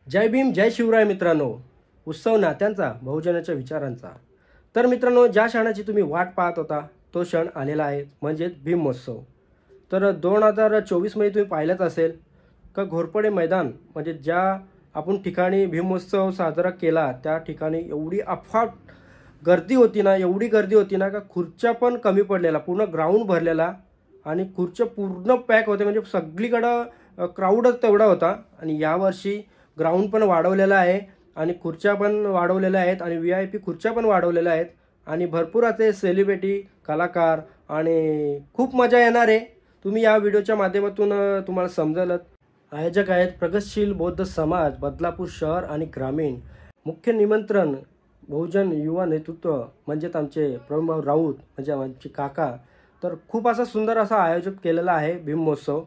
जय भीम जय शिवराय मित्रांनो, उत्सव नात्यांचा बहुजनाच्या विचारांचा। तर मित्रांनो, ज्या क्षणाची तुम्ही वाट पाहत होता तो क्षण आलेला आहे, म्हणजे भीम महोत्सव। तर 2024 मध्ये तुम्ही पाहिलंच असेल का घोरपडे मैदान म्हणजे ज्या आपण ठिकाणी भीम महोत्सव साजरा केला त्या ठिकाणी एवढी अफाट गर्दी होती ना, एवढी गर्दी होती ना का खुर्च्या पण कमी पडलेला, पूर्ण ग्राउंड भरलेला आणि खुर्च्या पूर्ण पॅक होते, म्हणजे सगळीकडे क्राऊडच तेवढा होता। आणि यावर्षी ग्राउंड पण वाढवलेला आहे आणि खुर्च्या पण वाढवलेल्या आहेत आणि VIP खुर्च्या पण वाढवलेल्या आहेत आणि भरपूर असे सेलिब्रिटी कलाकार आणि खूप मजा येणार आहे। तुम्ही या व्हिडिओच्या माध्यमातून तुम्हाला समजेलच। आयोजक आहेत प्रगतशील बौद्ध समाज बदलापूर शहर आणि ग्रामीण। मुख्य निमंत्रण बहुजन युवा नेतृत्व म्हणजे आमचे प्रवीणभाऊ राऊत म्हणजे आमचे काका। तर खूप असा सुंदर असा आयोजन केलेला आहे भीम महोत्सव।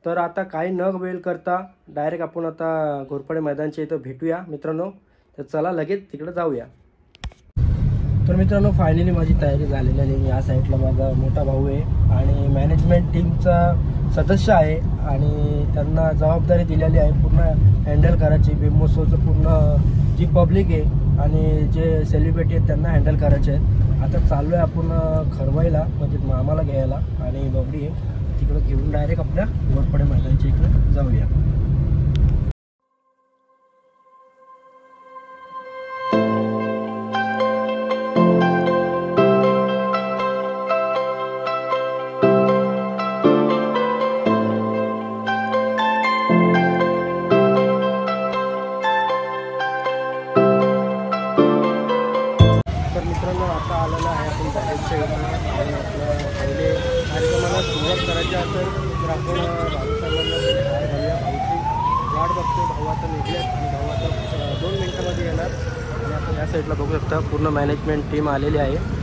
तर आता काही न वेळ करता डायरेक्ट आपण आता घोरपडे मैदानच्या इथं भेटूया मित्रांनो। तर चला लगेच तिकडे जाऊया। तर मित्रांनो, फायनली माझी तयारी झालेली आहे। या साईडला माझा मोठा भाऊ आहे आणि मॅनेजमेंट टीमचा सदस्य आहे आणि त्यांना जबाबदारी दिलेली आहे पूर्ण हँडल करायची। भीम महोत्सवचं पूर्ण जी पब्लिक आहे आणि जे सेलिब्रिटी आहेत त्यांना हँडल करायचे आहेत। आता चाललो आहे आपण खरवाईला, म्हणजे मामाला घ्यायला आणि बबडी आहे तिकडे घेऊन डायरेक्ट आपल्या घोरपडे मैदानच्या इकडे जाऊया। तर मित्रांनो, आता आलेला आहे आपण बॅरेजच्या इथं आणि आपल्या पहिले कार्यक्रमाला सुरुवात करायची असेल तर आपण भाऊसाहेबांना पहिले हार घालूया। भाऊची वाट बघतो, भाऊ आता निघल्यात आणि भाऊ आता 2 मिनिटांमध्ये येणार। आणि आपण या साईडला बघू शकता पूर्ण मॅनेजमेंट टीम आलेली आहे।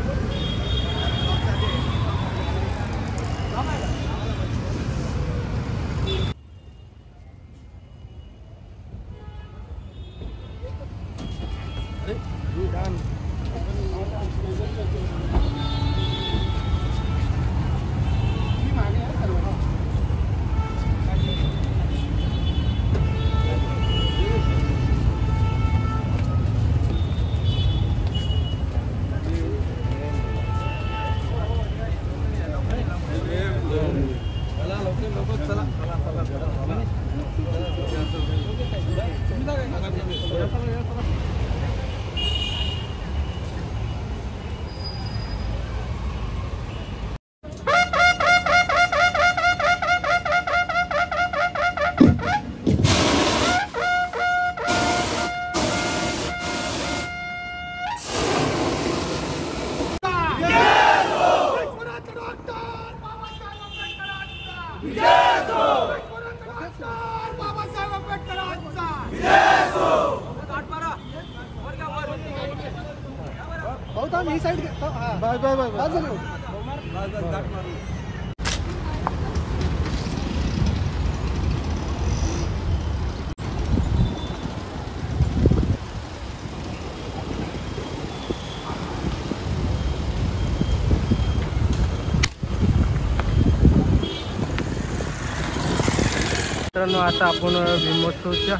मित्रांनो, आता आपण भीम महोत्सवच्या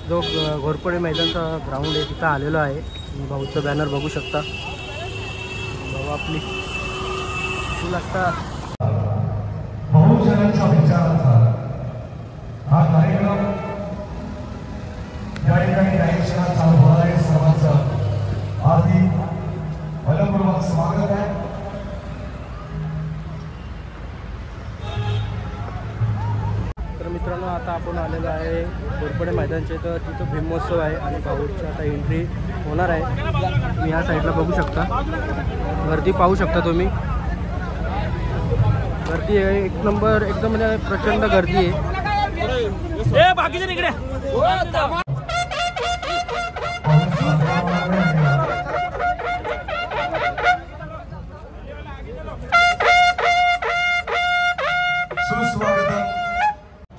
जो घोरपडे मैदानचा ग्राउंड आहे तिथं आलेलो आहे। भाऊचं बॅनर बघू शकता। भाऊ आपली फुल असता बहुजनांच्या विचारांचा हा कार्यक्रम या ठिकाणी काही क्षणात चालू होणार आहे। सर्वांचं हार्दिक मनपूर्वक स्वागत आहे। मित्रांनो, आता आपण आलेलो आहे घोरपडे मैदानच्या इथं, तिथं भीम महोत्सव आहे आणि भाऊची आता एंट्री होणार आहे। तुम्ही या साईडला बघू शकता, गर्दी पाहू शकता तुम्ही। गर्दी आहे एक नंबर, एकदम म्हणजे प्रचंड गर्दी आहे। बाकीचे इकडे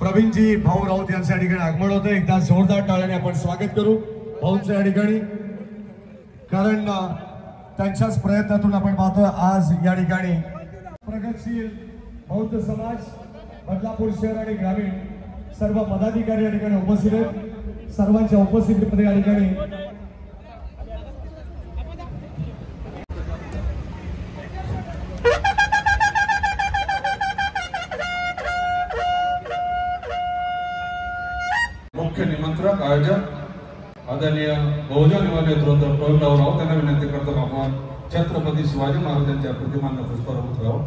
प्रवीणजी भाऊ राऊत यांच्या ठिकाणी आगमन होतं। एकदा जोरदार टाळ्याने आपण स्वागत करू। भाऊंच्या या ठिकाणी, कारण त्यांच्याच प्रयत्नातून आपण पाहतोय आज या ठिकाणी प्रगतशील बौद्ध समाज बदलापूर शहर आणि ग्रामीण सर्व पदाधिकारी या ठिकाणी उपस्थित आहेत। सर्वांच्या उपस्थितीमध्ये या ठिकाणी मुख्य निमंत्रक आयोजक आदरणीय बहुजन युवा नेतृत्व प्रवीण भाऊराव त्यांना विनंती करतो आपण छत्रपती शिवाजी महाराजांच्या प्रतिमांना पुष्पहार उतरावं।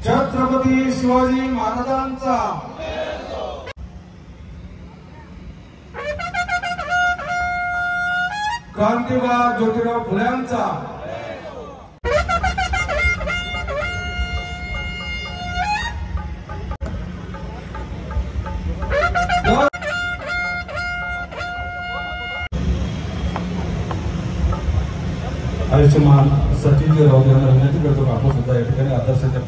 छत्रपती शिवाजी महाराजांचा क्रांतिवीर ज्योतिराव फुल्यांचा आयुष्यमान सचिनजी राऊत यांना विनंती करतो आपण सुद्धा या ठिकाणी आदर्शाच्या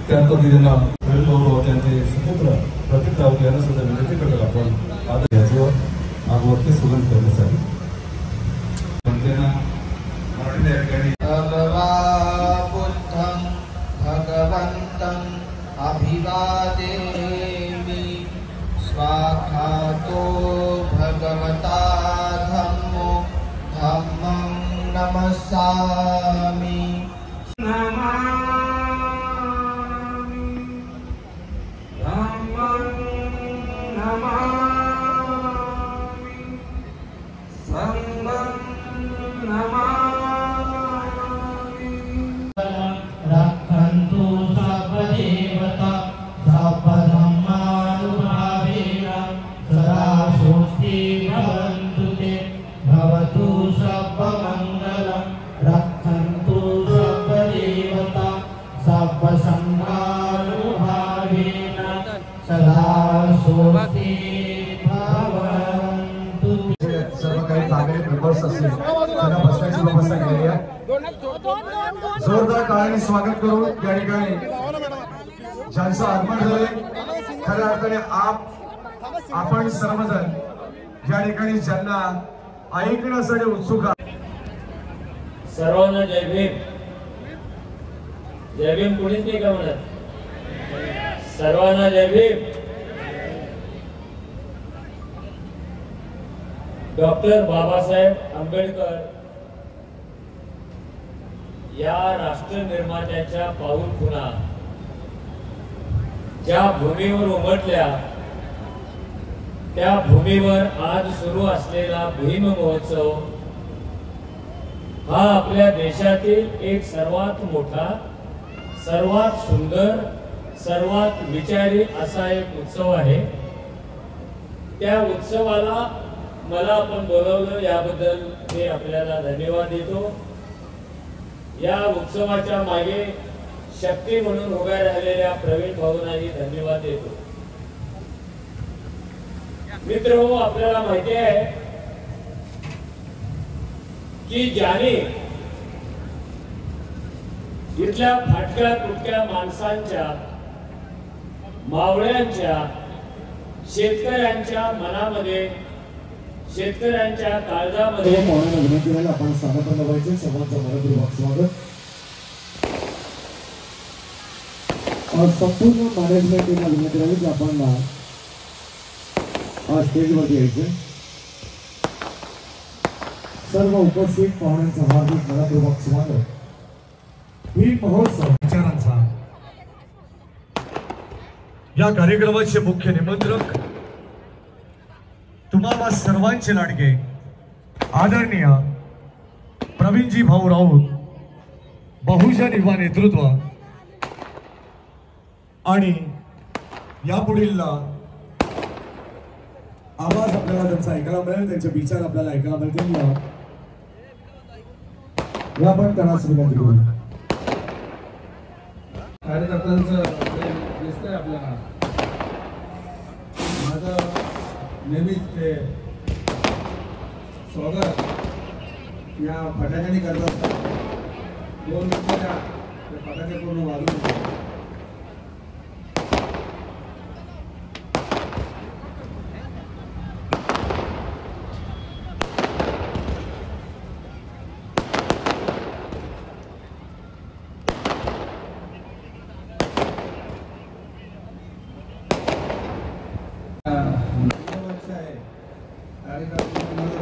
त्यांचा दिलेला प्रवीण त्यांचे सुपुत्र प्रतीक राऊत यांना सुद्धा विनंती करतो आपण आदर याचं आगवरती सुगंध करण्यासाठी मराठी या ठिकाणी बुद्धं भगवन्तं अभिवादेमि स्वाखातो भगवता धम्मो धम्मं नमस्सामि रक्षन्तु सर्वदेवता सर्वधर्मानुभावेन सदा स्वस्ति भवन्तु ते भवतु सर्वमङ्गलं रक्षन्तु सर्वदेवता सर्वसंघानुभावेन सदा स्वस्ति भवन्तु। सर्व काही नागरिक मेंबर्स असतील त्यांना बसण्याची व्यवस्था केलेली आहे। जोरदार टाळ्यांनी स्वागत करून या ठिकाणी ज्यांचं आगमन झालंय खऱ्या अर्थाने आपण सर्वजण या ठिकाणी ज्यांना ऐकण्यासाठी उत्सुक आहात। सर्वांना जय भीम। जय भीम कोणीच नाही का म्हणत? सर्वांना जय भीम। डॉक्टर बाबासाहेब आंबेडकर या राष्ट्र निर्मात्याच्या पाऊल खुणा ज्या भूमीवर उमटल्या त्या भूमीवर आज सुरू असलेला भीम महोत्सव हा आपल्या देशातील एक सर्वात मोठा, सर्वात सुंदर, सर्वात विचारी असा एक उत्सव आहे। त्या उत्सवाला मला आपण बोलवलं याबद्दल मी आपल्याला धन्यवाद देतो। या उत्सवाच्या मागे शक्ती म्हणून उभ्या राहिलेल्या प्रवीण भाऊंनाही धन्यवाद देतो। मित्रहो, आपल्याला माहिती आहे की ज्याने इथल्या फाटक्या तुटक्या माणसांच्या, मावळ्यांच्या, शेतकऱ्यांच्या मनामध्ये, शेतकऱ्यांच्या काळजामध्ये आपण स्वागत व्हायचे। सर्वांचं मनपूर्वक स्वागत और संपूर्ण मॅनेजमेंट टीमला विनंती राहील की आपण स्टेजवरती यायचे। सर्व उपस्थित पाहुण्यांचं हार्दिक मनपूर्वक स्वागत। भीम महोत्सव विचारांचा या कार्यक्रमाचे मुख्य निमंत्रक तुम्हाला सर्वांचे लाडके आदरणीय प्रवीणजी भाऊ राऊत, बहुजन युवा नेतृत्व आणि यापुढील आवाज आपल्याला त्यांचा ऐकायला मिळेल, त्यांचे विचार आपल्याला ऐकायला मिळतील। या पण त्यांना विनंती करू। कार्यकर्त्यांचं दिसतंय आपल्याला। माझं नेहमीच ते स्वागत या फटाक्याने करत असतात. 2 मिनिटाच्या फटाके पूर्ण वाजवून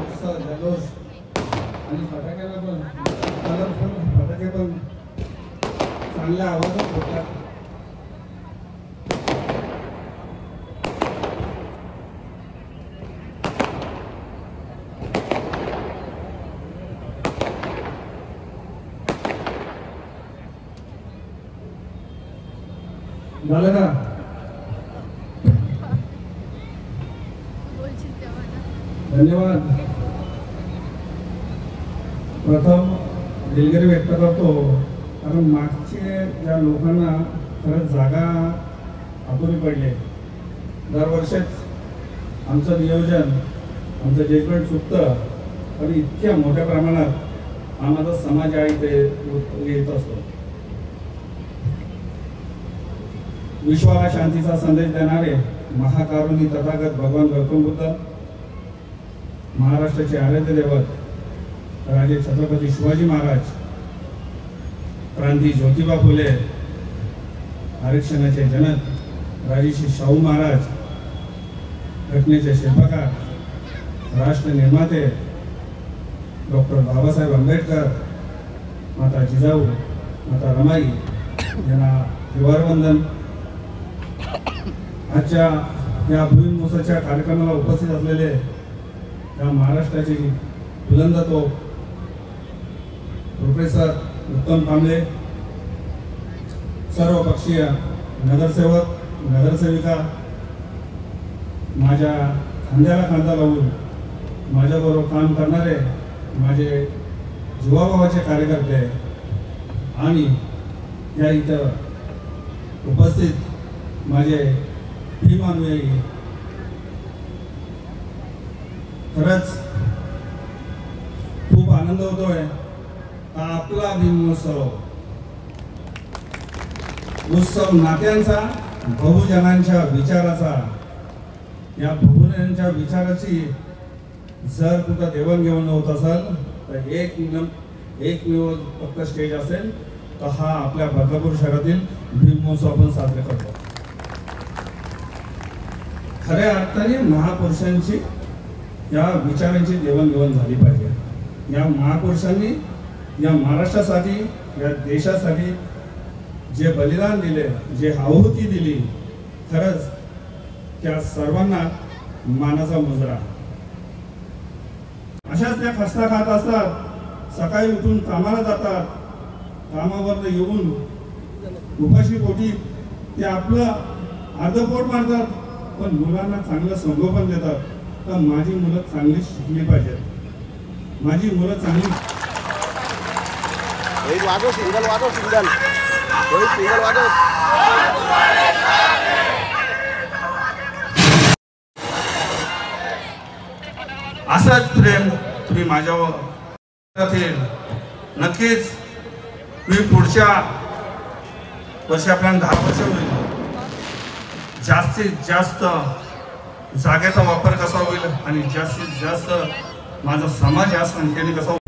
उत्सव जल्लोष आणि फटाक्याला पण कलरफुल फटाके पण चांगल्या आवाजात होतात. झालं का? धन्यवाद. प्रथम दिलगिरी व्यक्त करतो कारण मागचे ज्या लोकांना खरंच जागा अपुरी पडली. दरवर्षीच आमचं नियोजन आमचं जजमेंट चुकतं पण इतक्या मोठ्या प्रमाणात आम्हाला समाज आहे ते येत असतो. विश्वाला शांतीचा संदेश देणारे महाकारुणी तथागत भगवान गौतम बुद्ध, महाराष्ट्राचे आराध्य दैवत राजे छत्रपती शिवाजी महाराज, क्रांती ज्योतिबा फुले, आरक्षणाचे जनक राजर्षी शाहू महाराज, घटनेचे शिल्पकार, राष्ट्र निर्माते डॉक्टर बाबासाहेब आंबेडकर, माता जिजाऊ, माता रमाई यांना त्रिवारवंदन. आजच्या या भूमिमोसाच्या कार्यक्रमाला उपस्थित असलेले या महाराष्ट्राचे बुलंदतो प्रोफेसर उत्तम कांबळे, सर्व पक्षीय नगरसेवक नगरसेविका, माझ्या खांद्याला खांदा लावून माझ्याबरोबर काम करणारे माझे जीवाभावाचे कार्यकर्ते आणि या इथं उपस्थित माझे भीमानुयायी, खरंच खूप आनंद होतोय. आपला भीमोत्सव उत्सव नात्यांचा, बहुजनांच्या विचाराचा, या बहुजनांच्या विचाराची जर कुठं देवाणघेवाण होत असेल तर एकमेव फक्त स्टेज असेल तर हा आपल्या बदलापूर शहरातील भीमोत्सव आपण साजरे करतो. खऱ्या अर्थाने महापुरुषांची या विचारांची देवाणघेवाण झाली पाहिजे. या महापुरुषांनी या महाराष्ट्रासाठी, या देशासाठी जे बलिदान दिले, जे आहुती दिली, खरंच त्या सर्वांना मानाचा मुजरा. अशाच त्या खस्ता खात असतात, सकाळी उठून कामाला जातात, कामावर येऊन उपाशी पोटी ते आपलं अर्धपोट मारतात, पण मुलांना चांगलं संगोपन देतात. तर माझी मुलं चांगली शिकली पाहिजेत, माझी मुलं चांगली. असंच प्रेम तुम्ही माझ्यावर नक्कीच मी पुढच्या वर्षी आपल्याला 10 वर्ष होईल. जास्तीत जास्त जागेचा वापर कसा होईल आणि जास्तीत जास्त माझा समाज या संख्येने कसा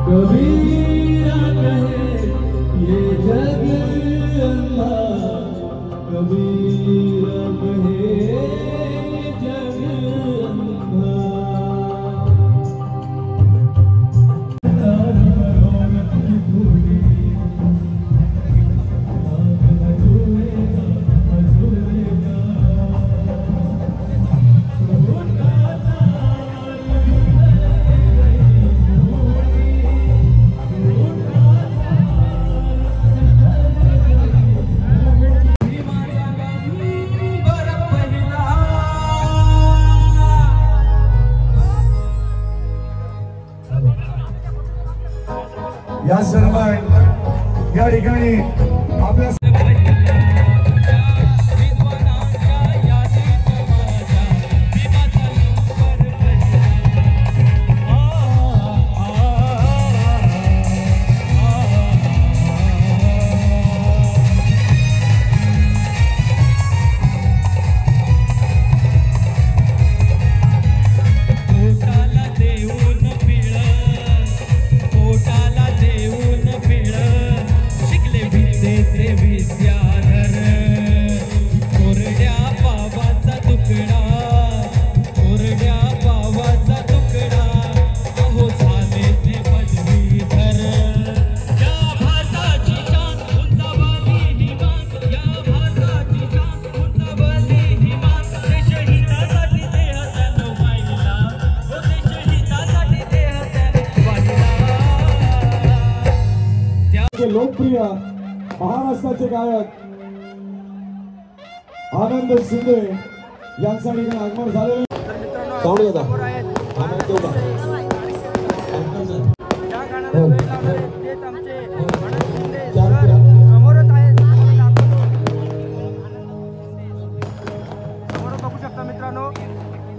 कबीरा कहे ये जग अंधा, कबीरा कहे सन्मान या ठिकाणी आपल्या लोकप्रिय महाराष्ट्राचे गायक आनंद शिंदे यांचा ठिकाणी आगमन झालेले बघू शकता मित्रांनो,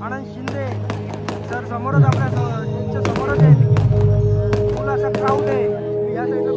आनंद शिंदे सर समोरच आपल्या समोरच आहे. फुल असा क्राऊड आहे या साईडला.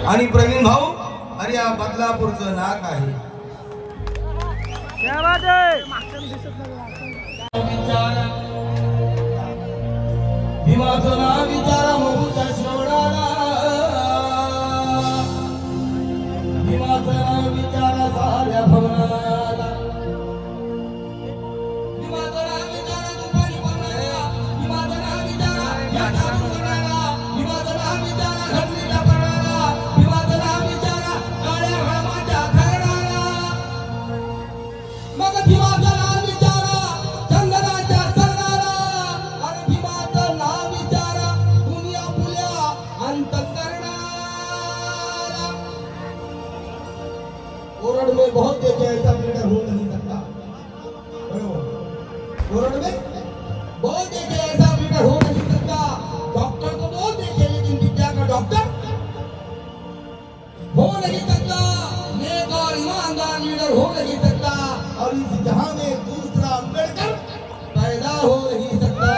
आणि प्रवीण भाऊ या बदलापूरचं नाक आहे. भीमाचं नाव विचारा मोहूच्या श्रवणाला, भीमाचं नाव विचारा साऱ्या भवनाला, भीमाचं नाव विचारा दुपारी पवनाला, भीमाचं नाव विचारा या दारू करणारा, भीमाचं नाव विचारा घडलीच्या करणारा, भीमाचं नाव विचारा काळ्या हळमाच्या खरणाला. मग भीमाचं नाव विचारा चंदनाच्या चरणाला, आणि भीमाचं नाव विचारा दुनिया फुल्या अंतःकरणाला. कोरड में बहुत देखे ऐसा लीडर हो नहीं सकता. कोरड में बहुत देखे ऐसा लीडर हो नहीं सकता. डॉक्टर को बहुत देखे लेकिन विद्या का डॉक्टर हो नहीं सकता. नेक और ईमानदार लीडर हो नहीं सकता. और इस जहां में दूसरा अम्बेडकर पैदा हो नहीं सकता.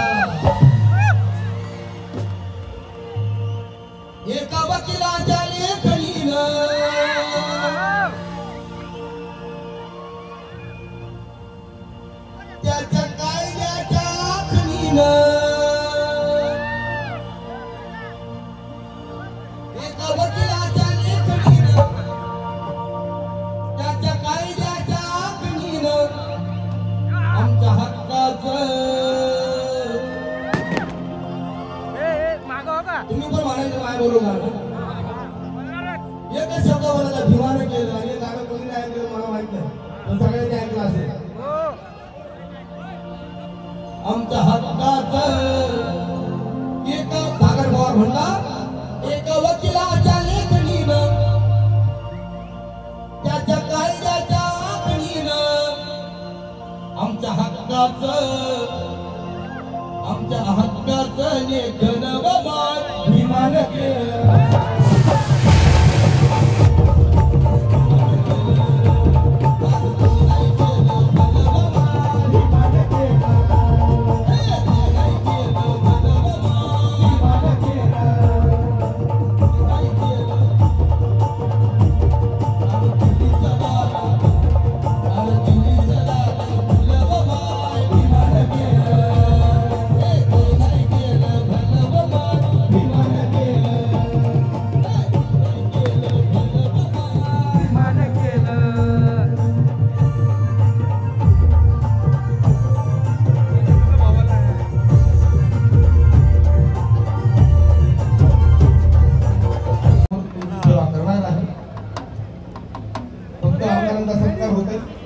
एका वकिलाच्या लेखणीनं त्याच्या कायद्याच्या आखणीनं, एका वकिलाच्या लेखणीनं त्याच्या कायद्याच्या आखणीनं आमच्या हक्काचं. तुम्ही पण म्हणायचं काय बोलू का? एकच शब्द बोलायचा भीमानं केलं आणि गाणं कोणी नाही ऐकलं मला माहित नाही, पण सगळ्यांनी ऐकलं असेल. आमच्या हक्काचं एक सागर पवार म्हणला, एक वकिलाच्या लेखणीनं त्याच्या कायद्याच्या आखणीनं आमच्या हक्काचं लेखन बमान भीमानं केलं.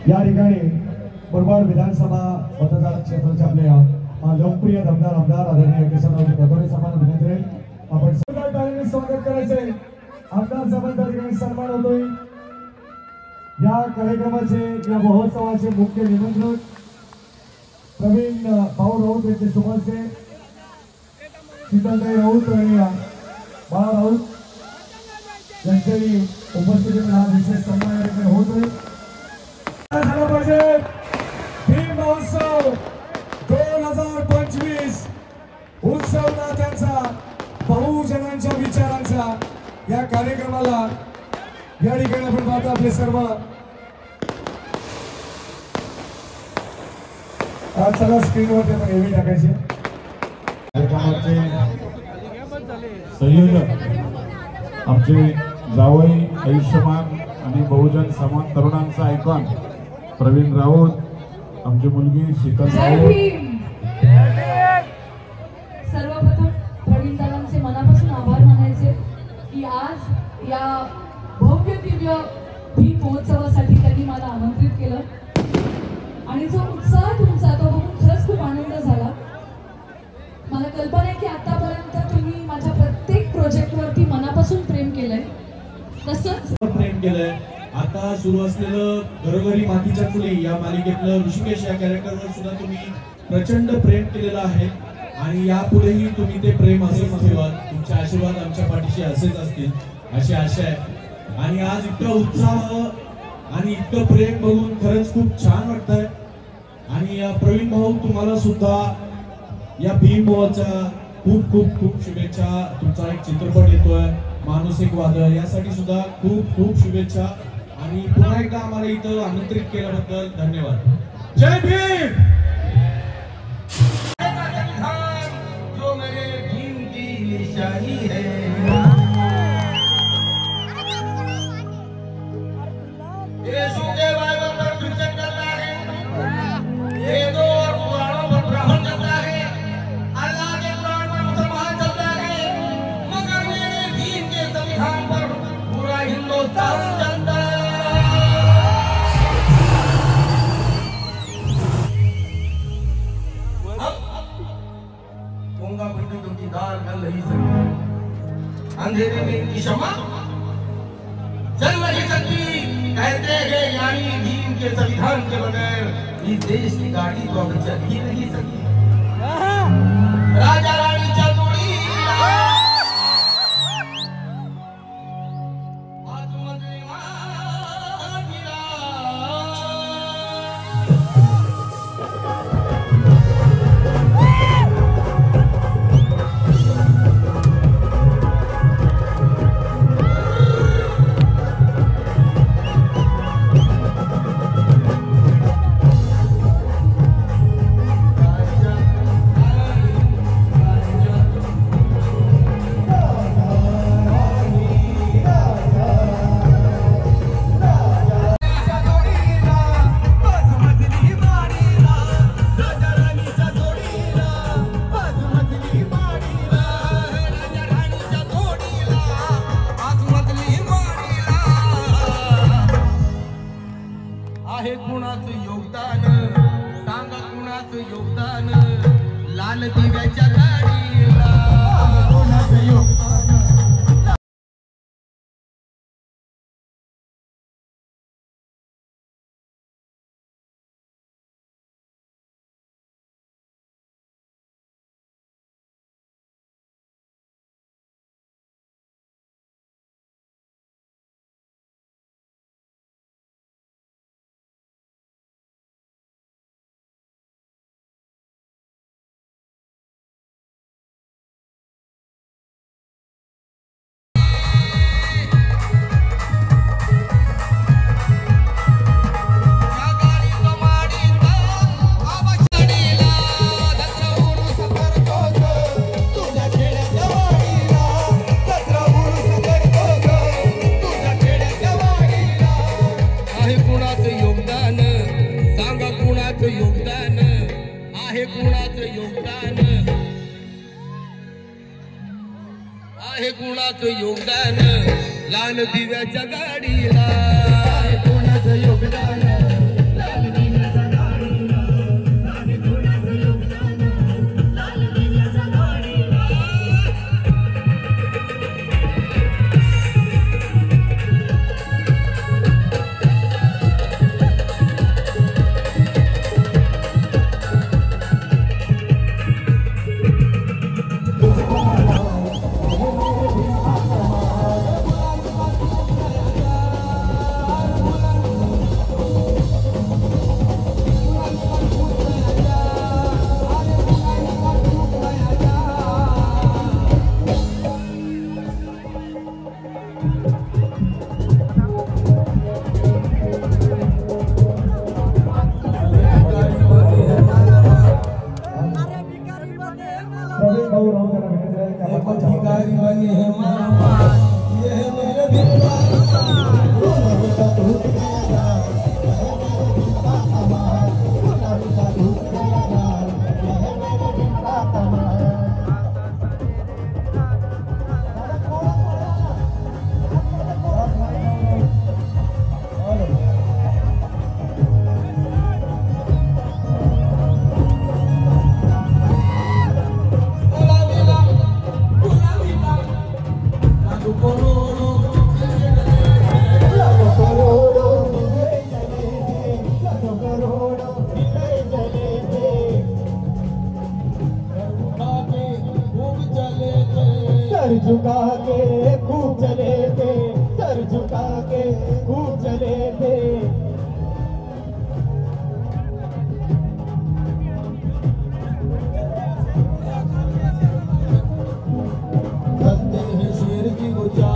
या ठिकाणी मुरबाड विधानसभा मतदार क्षेत्राचे आपल्या लोकप्रिय आमदार आदरणीय केशवरावजी गदोरे साहेबांना विनंती आहे आपण सगळ्यांनी स्वागत करायचे. आमदार साहेबांचा ठिकाणी सन्मान होतोय. या कार्यक्रमाचे या महोत्सवाचे मुख्य निमंत्रक प्रवीण भाऊ राऊत यांचे शुभाचे शीतलताई राऊत आणि बाळा राऊत यांच्याही उपस्थितीत हा विशेष सन्मान होतोय. झाला पाहिजे. भीम महोत्सव 2025 उत्सव नात्यांचा बहुजनांच्या विचारांचा या कार्यक्रमाला या ठिकाणी आपण पाहतो आपले सर्व आज सगळ्या स्क्रीनवरती आपण एव्ही टाकायचे. कार्यक्रमाचे संयोजक आमचे जावई आयुष्यमान आणि बहुजन समान तरुणांचा आयकॉन प्रवीण राऊत, आमची मुलगी शीतल राऊत. सर्वप्रथम प्रवीण दादांचे मनापासून आभार मानायचे की आज या भव्य दिव्य भीम महोत्सवासाठी त्यांनी मला आमंत्रित केलं आणि जो उत्साह तुमचा तो बघून खरंच खूप आनंद झाला. मला कल्पना आहे की आतापर्यंत तुम्ही माझ्या प्रत्येक प्रोजेक्टवरती मनापासून प्रेम केलंय, तसंच प्रेम केलंय. आता सुरू असलेलं घरोघरी मातीच्या चुली या मालिकेतलं ऋषिकेश या कॅरेक्टरवर सुद्धा तुम्ही प्रचंड प्रेम केलेलं आहे आणि यापुढेही तुम्ही ते प्रेम असेच ठेवा. तुमचे आशीर्वाद आमच्या पाठीशी असेच असतील अशी आशा आहे. आणि आज इतका उत्साह आणि इतकं प्रेम बघून खरंच खूप छान वाटतंय. आणि प्रवीण भाऊ तुम्हाला सुद्धा या भीम महोत्सवाच्या खूप खूप खूप शुभेच्छा. तुमचा एक चित्रपट येतोय मानसिक वादळ यासाठी सुद्धा खूप खूप शुभेच्छा आणि पुन्हा एकदा आम्हाला इथं आमंत्रित केल्याबद्दल धन्यवाद. जय भीम. जो मेरे भीम की निशानी है, यीशु के बाइबल पर क्रिश्चियन करता है, वेदों और पुराणों पर ब्राह्मण चलता है, अल्लाह के कुरान पर मुसलमान चलता है, मगर मेरे भीम के संविधान पर पूरा हिंदुस्तान चलता है. गंगा पंडितों की दाल गल नहीं सकती, अंधेरे में इनकी क्षमा चल नहीं सकती. कहते हैं यानी भीम के संविधान के बगैर इस देश की गाड़ी तो अब चल ही नहीं सकती. राजा रानी चतुड़ी आहे कुणाचं योगदान, सांगा कुणाचं योगदान, लाल दिव्याच्या गाडीला कुणाचं योगदान. योगदान आहे कुणाचं योगदान आहे कुणाचं योगदान लाल दिव्याच्या गाडीला आहे कुणाचं योगदान लाल दिव्याच्या गाडीला आहे कुणाचं योगदान लाल दिव्याच्या गाडीला. सर झुका के खूब चले थे, सर झुका के खूब चले थे। शेर की गुजा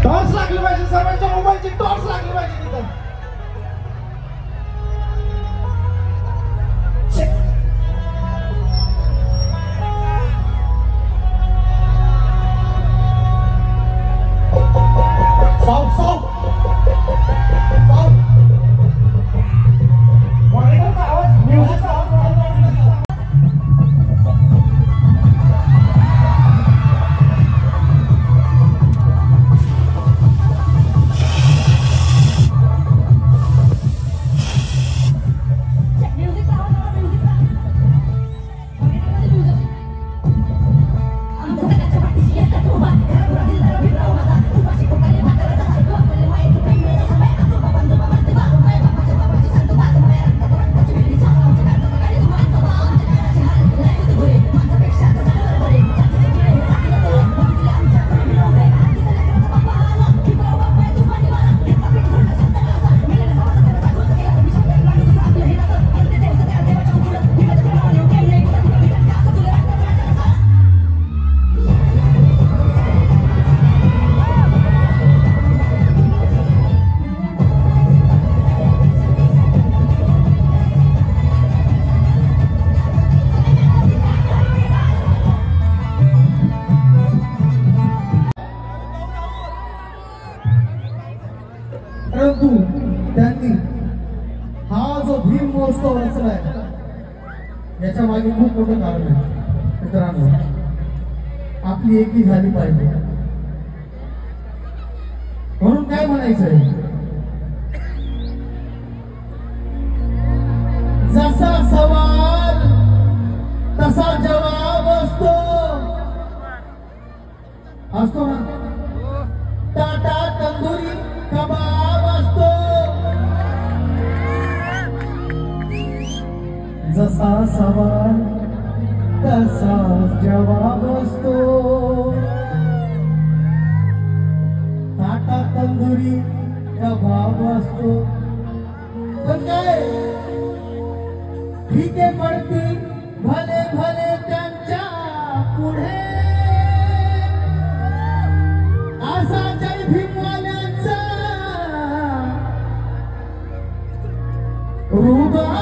टॉर्च लागली पाहिजे, सर्वांच्या मोबाईलची टॉर्च लागली पाहिजे तिथं. साऊथ साऊथ साऊथ मॉनिटरचा आवाज, म्युझिकचा आवाज परंतु त्यांनी हा जो भीम महोत्सव रचलाय याच्या मागे खूप मोठं कारण आहे मित्रांनो. आपली एकी झाली पाहिजे म्हणून काय म्हणायचंय, जसा सवाल तसा जवाब असतो ना. टाटा तंदुरी कबाब असतो, जसा सवाल तसा जवाब असतो. टाटा तंदुरी कबाब असतो. पण काय ठीक आहे पडती भले भले त्यांच्या पुढे. असा जय भीमवाल्यांचा रुबाब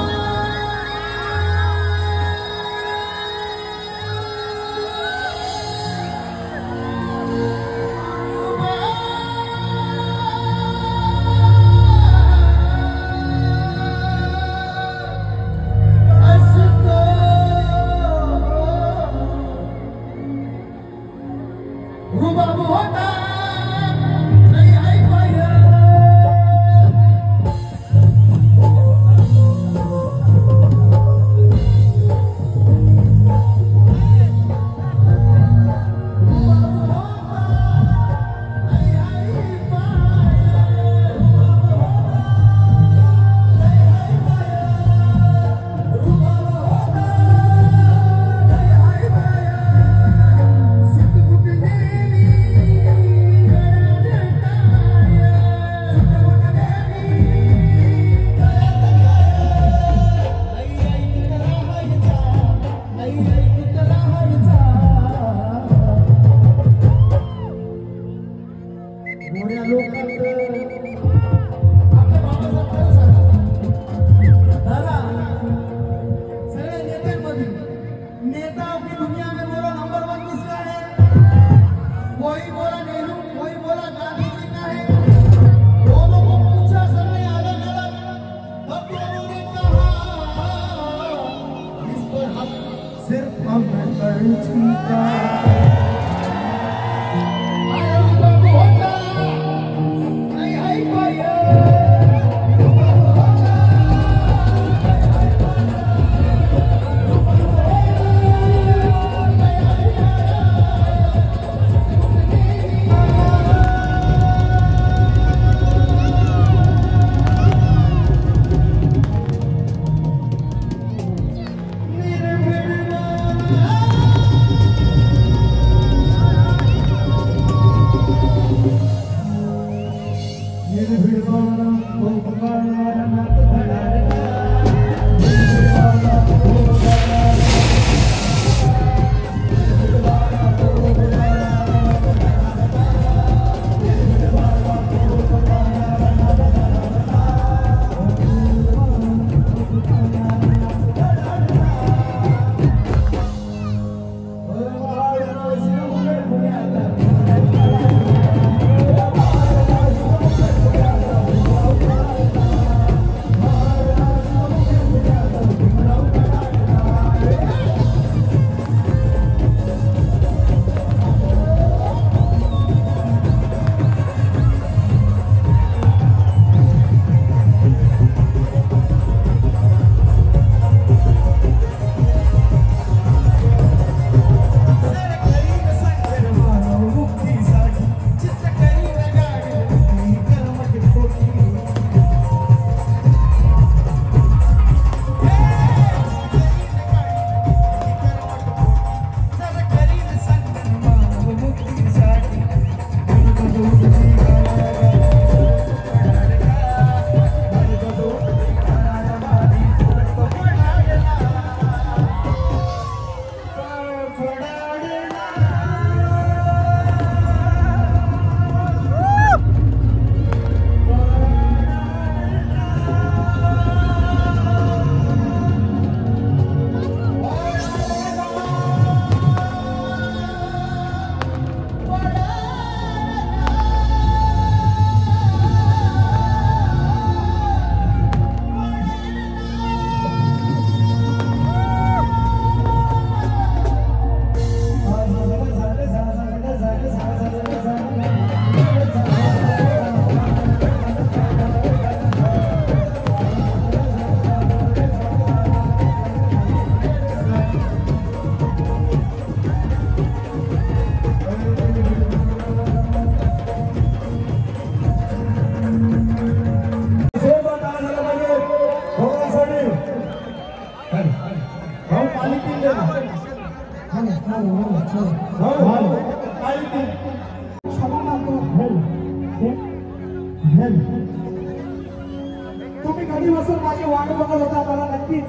तुम्ही कधीपासून माझी वाट बघत होता मला नक्कीच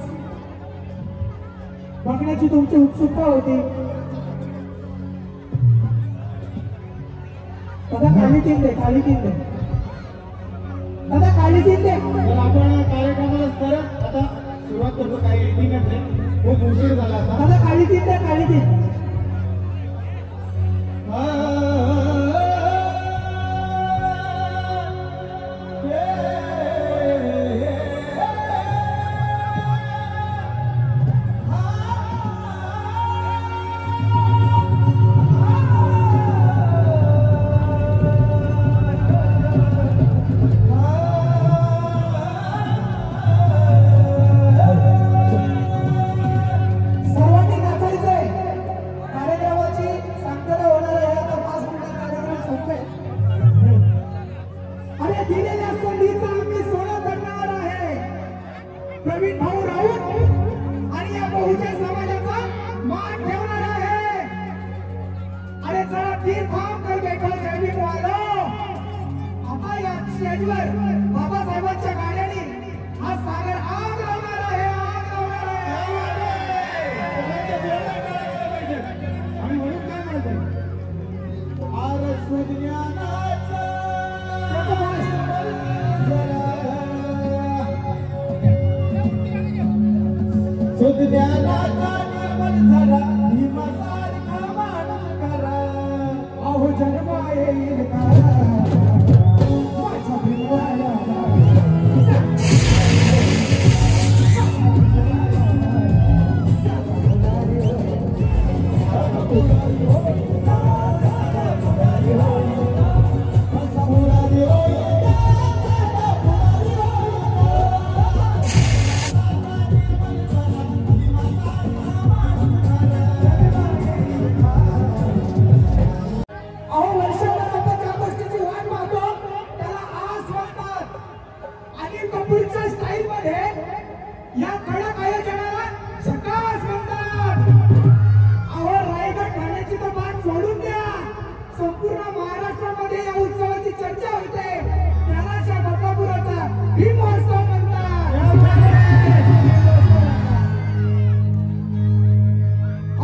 बघण्याची तुमची उत्सुकता होती. दादा काळी तीन दे दादा काळी तीन दे. आपण कार्यक्रमाला परत आता सुरुवात करतो. काही एडिटिंग आहे खूप उशीर झाला. दादा काळी तीन दे प्रवीण भाऊ राऊत आणि या बहुजन समाजाचा मान ठेवणार आहे. अरे चला तीन थांब कर बैठो जयभीम वालो. आता या स्टेजवर बाबासाहेबांच्या गाड्याने हा सागर आग लावणार आहे. आम्ही म्हणून काय म्हणतो अहो जन्म येईल या कडक आयोजनाला झकास म्हणतात. अहो रायगड ठाण्याची तर बात सोडून द्या, संपूर्ण महाराष्ट्रामध्ये या उत्सवाची चर्चा होते. त्यालाच या बदलापुराचा भीम महोत्सव म्हणतात.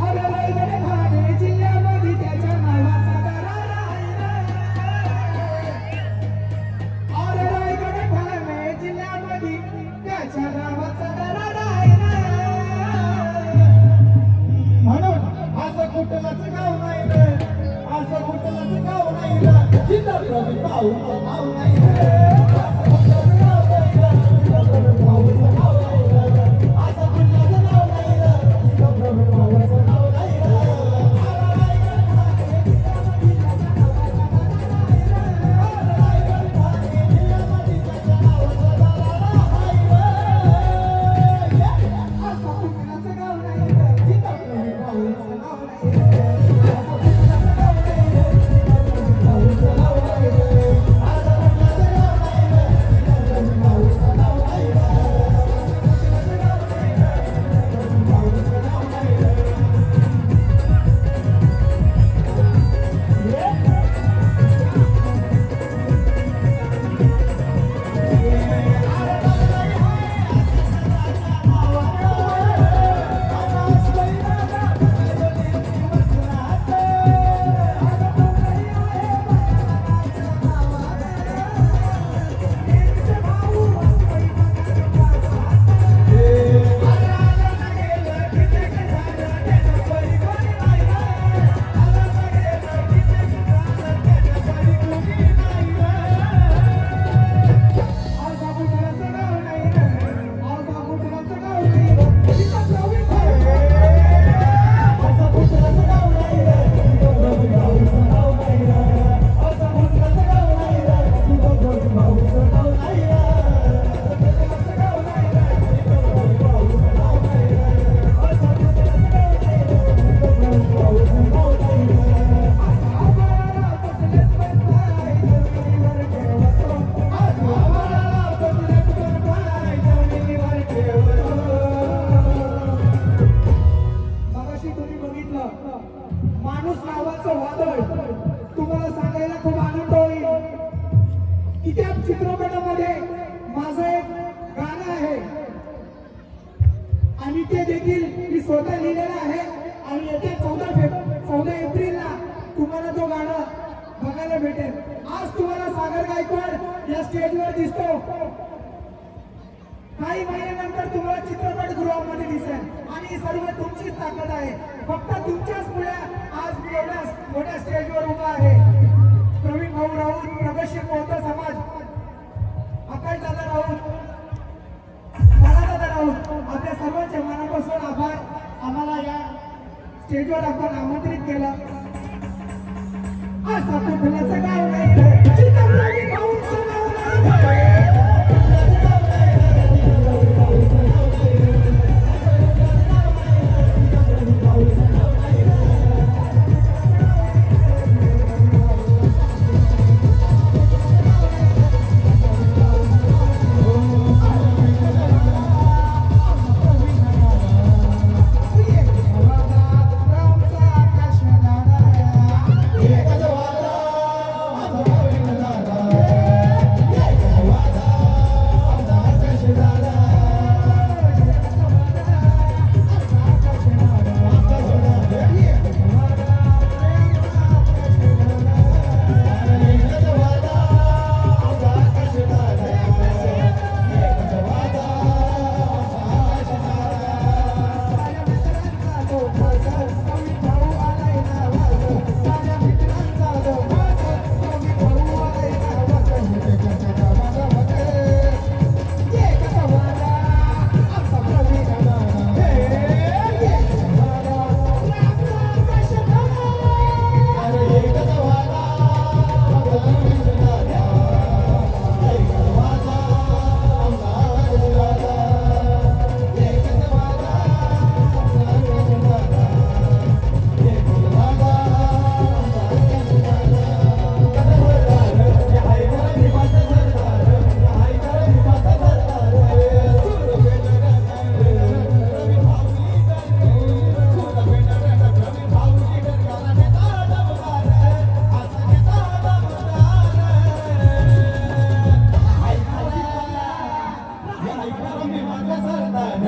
अरे रायगड ठाणे जिल्ह्यामध्ये त्याच्या नावाचा दरारा आहे. अरे रायगड ठाणे जिल्ह्यामध्ये त्याच्या नावाचा दरारा आहे. म्हणून असं कुठलंच गाव नाही रे, असं कुठलंच गाव नाही रे, जिथं प्रभू भाऊचं नाव नाही रे. असं कुठलंच गाव नाही रे, जिथं प्रभू भाऊचं नाव नाही रे. असं कुठलंच गाव नाही रे, जिथं प्रभू भाऊचं नाव नाही रे. माणूस नावाचं वादळ तुम्हाला सांगायला खूप आनंद होईल की त्या चित्रपटामध्ये माझं एक गाणं आहे आणि ते देखील मी स्वतः लिहिलेलं आहे. आणि येत्या 14 एप्रिलला तुम्हाला तो गाणं बघायला भेटेल. आज तुम्हाला सागर गायकवाड या स्टेजवर दिसतो, काही महिन्यानंतर तुम्हाला चित्रपटगृहामध्ये दिसेल. आणि ही सर्व तुमचीच ताकद आहे, फक्त तुमच्याच मुळे आज मी एवढ्या मोठ्या स्टेजवर उभा आहे. प्रवीण भाऊ राऊत, प्रगतशील बौद्ध समाज, आकाशदादा राऊत, बाळादादा राऊत, आपल्या सर्वांचे मनापासून आभार. आम्हाला या स्टेजवर आपण आमंत्रित केलं. असं कुठलंच गाव नाही रे, जिथं प्रवीण भाऊंचं नाव नाही रे.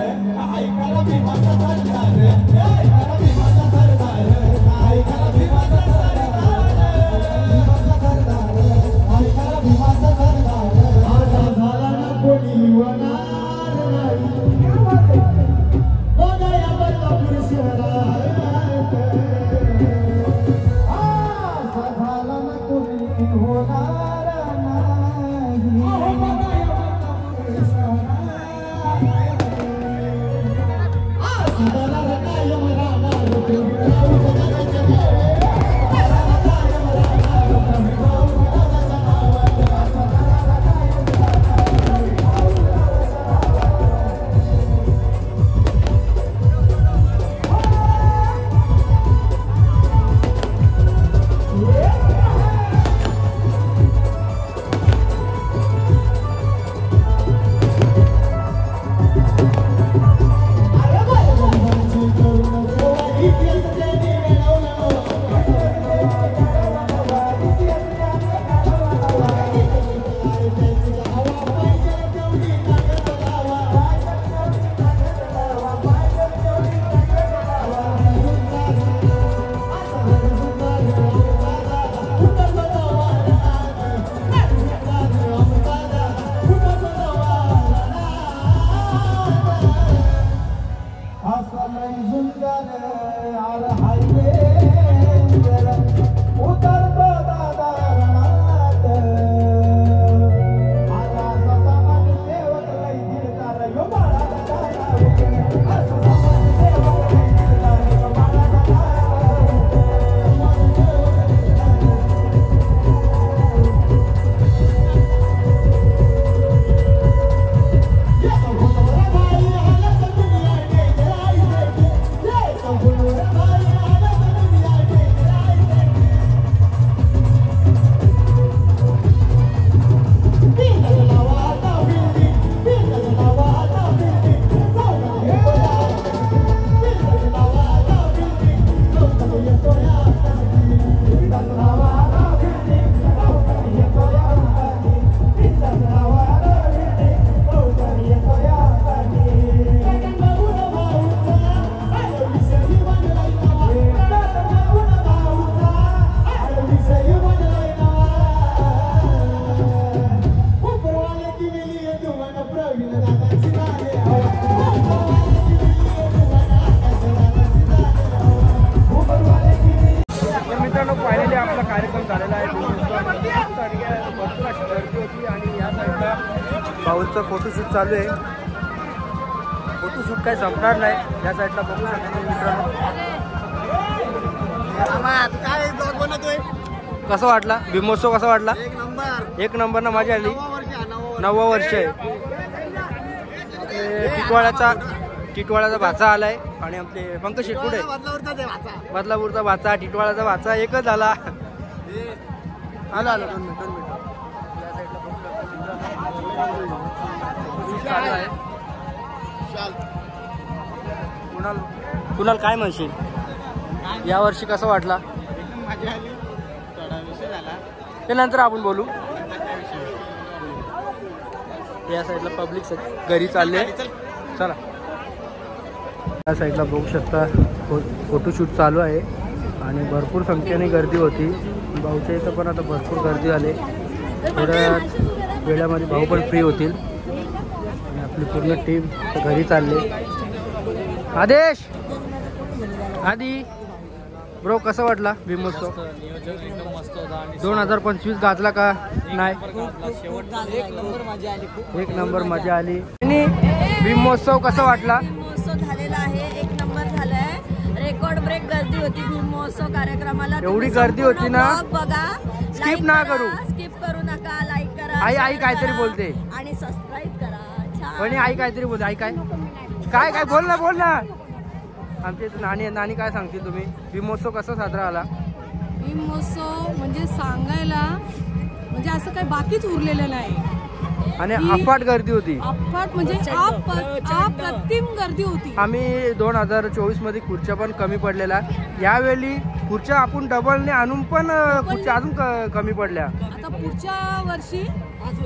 ऐकायला भीमाचा सरदार, ऐकायला भीमाचा सरदार, ऐकायला भीमाचा सरदार, ऐकायला भीमाचा सरदार. असा झाला ना कोणी होणार नाही बघा या बदलापूर शहरात. असा झाला ना कोणी होणार नाही बघा या बदलापूर शहरात. सदाला कायम राहणार फायनली आपला कार्यक्रम झालेला आहे. भरपूर अशी गर्दी होती आणि या साईडला भाऊंचं फोटोशूट चालू आहे. फोटोशूट काही संपणार नाही. या साईडला बघू शकतो मित्रांनो. कसं वाटला भीमोत्सव? कसा वाटला? एक नंबर ना, मजा आली. 9वं वर्ष आहे. टिटवाळ्याचा भाचा आलाय आणि आपले पंकज शेट कुठे? बदलापूरचा भाचा, टिटवाळ्याचा भाचा एकच झाला. आलो 2 मिनिट. या साईडला आहे. कुणाल काय म्हणशील या वर्षी कसं वाटला? मजा आली. थोडा विषय झाला ते नंतर आपण बोलू. या साईडला पब्लिक घरी चालले. चला या साईडला बघू शकता फोटोशूट चालू आहे आणि भरपूर संख्येने गर्दी होती. भाऊच्या इथं पण आता भरपूर गर्दी झाली. थोड्या वेळामध्ये भाऊ पण फ्री होतील आणि आपली पूर्ण टीम घरी चालली. आदेश आधी ब्रो कसं वाटला भीमोत्सव? 2025 गाजला का नाही? एक नंबर मजा आली. भीमोत्सव कसा वाटला? भीमोत्सव झालेला आहे. एक नंबर झालाय. रेकॉर्ड ब्रेक गर्दी होती भीमोत्सव कार्यक्रमाला. एवढी गर्दी होती ना, बघा. स्किप ना करू. स्किप करू नका. लाईक करा. आई काहीतरी बोलते आणि सबस्क्राईब करा. पण आई काहीतरी बोलते. आई काय बोल ना. आमच्या इथं नानी काय सांगतील तुम्ही? भीमोत्सव कसा साजरा झाला? भीमोत्सव म्हणजे सांगायला म्हणजे असं काही बाकीच उरलेलं नाही. आणि अफाट गर्दी होती. अफाट म्हणजे अप्रतिम गर्दी होती. आम्ही 2024 मध्ये खुर्च्या पण कमी पडलेला. यावेळी खुर्च्या आपण डबलने आणून पण खुर्च्या अजून कमी पडल्या. आता पुढच्या वर्षी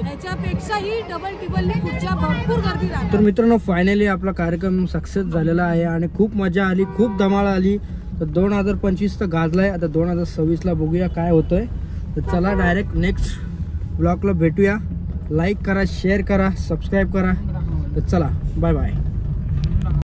याच्यापेक्षाही डबल टिबलने खुर्च्या भरपूर गर्दी राहणार. तर मित्रांनो फायनली आपला कार्यक्रम सक्सेस झालेला आहे आणि खूप मजा आली, खूप धमाल आली. तर 2025 तर गाजलाय, आता 2026ला बघूया काय होतंय. तर चला डायरेक्ट नेक्स्ट ब्लॉगला भेटूया. लाईक करा, शेअर करा, सबस्क्राईब करा. तर चला बाय बाय.